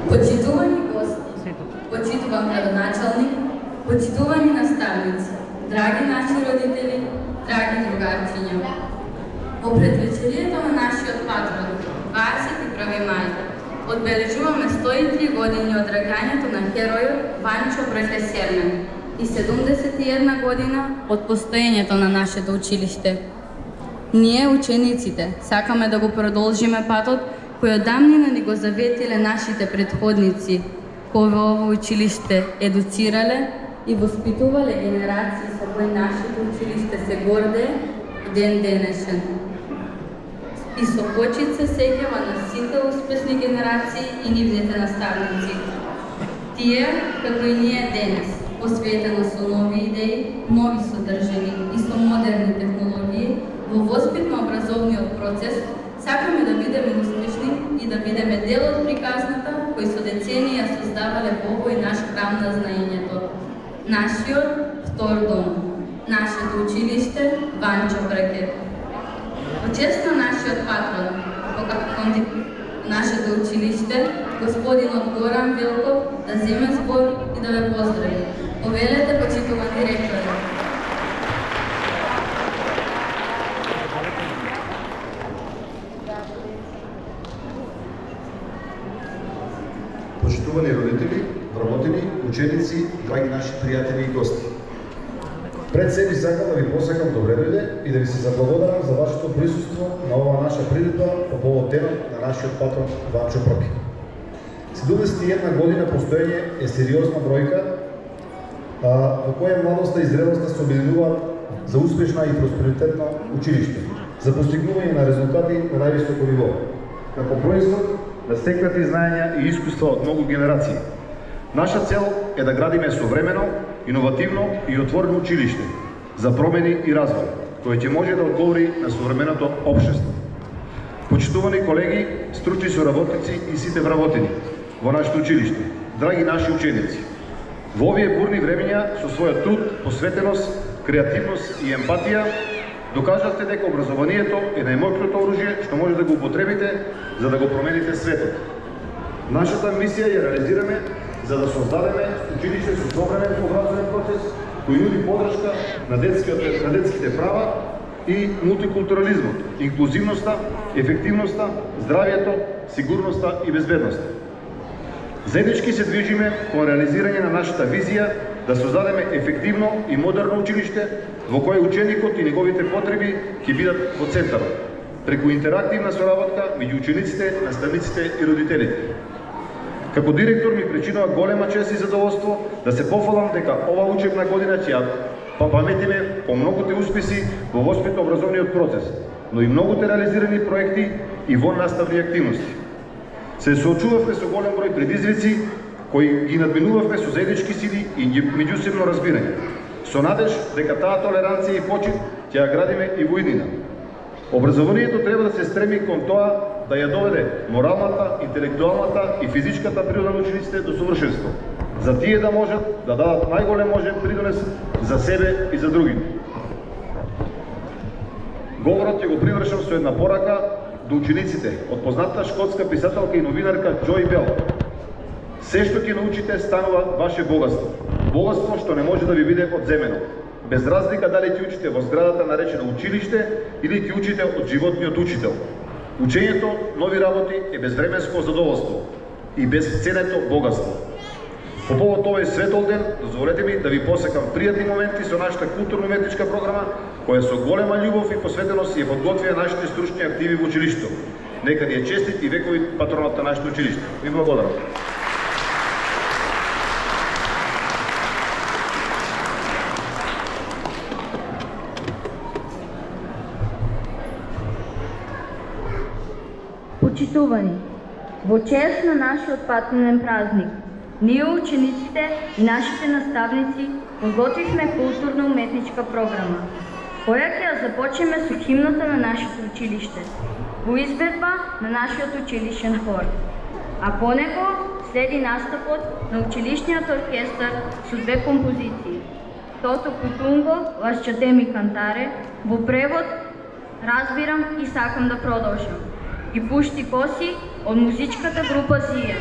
Почитувани гости, почитуван градоначалник, почитувани наставници, драги наши родители, драги другарчиња. Во предвечерието на нашиот патрон, 21 мај, одбележуваме 103 години од раѓањето на херојот Ванчо Брке-Сермен и 71 година од постоењето на нашето училиште. Ние, учениците, сакаме да го продолжиме патот кој одамнина ни го заветиле нашите предходници, кои во ово училиште едуцирале и воспитувале генерации со кои нашето училиште се гордее ден денешен. И со почит се сеќава на сите успешни генерации и нивните наставници. Тие, како и ние денес, посветено со нови идеи, нови содржини и со модерни технологии, во воспитно-образовниот процес сакаме да бидеме успешни и да бидеме дел од приказната кои со деценија создавале во овој наш храм на знаењето. Нашиот втор дом, нашето училиште Ванчо Бреке. Во чест на нашиот патрон, нашето училиште, господинот Горан Велков, да земе збор и да ве поздрави. Повелете, почитуван директор. Почитувани родители, вработени, ученици, драги наши пријатели и гости. Пред себе сакам да ви посакам добре дојде и да ви се заблагодарам за вашето присуство на ова наша приредба по повод денот на нашиот патрон Ванчо Бреке. 71 година постоење е сериозна бројка, во која младоста и зрелоста се обединуваат за успешна и просперитетно училиште, за постигнување на резултати на највисоко ниво, како производ на стекнати знаења и искуства од многу генерации. Наша цел е да градиме современо, иновативно и отворено училиште за промени и развој, кој ќе може да одговори на современото општество. Почитувани колеги, стручни соработници и сите вработени во нашето училиште, драги наши ученици, во овие бурни времења со својот труд, посветеност, креативност и емпатија докажавте дека образованието е најмоќното оружје што може да го употребите за да го промените светот. Нашата мисија ја реализираме за да создадеме училиште со современ образовен процес кој нуди подршка на детските права и мултикултурализмот, инклузивноста, ефективноста, здравието, сигурноста и безбедноста. Заеднички се движиме кон реализирање на нашата визија да создадеме ефективно и модерно училиште во кое ученикот и неговите потреби ќе бидат во центарот, преку интерактивна соработка меѓу учениците, наставниците и родителите. Како директор ми причинува голема чест и задоволство да се пофалам дека ова учебна година ќе ја паметиме по многуте успеси во воспитно-образовниот процес, но и многуте реализирани проекти и во наставни активности. Се соочувавме со голем број предизвици кои ги надминувавме со заеднички сили и меѓусебно разбирање. Со надеж дека таа толеранција и почит ќе ја градиме и во иднина. Образованието треба да се стреми кон тоа да ја доведе моралната, интелектуалната и физичката природа на учениците до совршенство, за тие да можат да дадат најголем можен придонес за себе и за другите. Говорот ќе го привршам со една порака до учениците од познатата шкотска писателка и новинарка Джои Бел. Се што ќе научите станува ваше богатство. Богатство што не може да ви биде одземено. Без разлика дали ќе учите во зградата наречена училиште или ќе учите од животниот учител. Учењето нови работи е безвременско задоволство и безценето богатство. По повод овој светол ден, дозволете ми да ви посекам пријатни моменти со нашата културно-уметничка програма, која со голема љубов и посветеност ја подготвија нашите стручни активи во училиштето. Нека ни е честит и вековит патронат на нашето училиште. Ви благодарам. Почитувани, во чест на нашиот патронен празник, ние учениците и нашите наставници подготвивме културно-уметничка програма, која ќе ја започнеме со химната на нашето училиште, во изvedба на нашиот училишен хор. А по него следи настапот на училишниот оркестар со две композиции. Тото Кутунго, Ласчате ми кантаре, во превод Разбирам и сакам да продолжам. И пушти коси од музичката група Зија.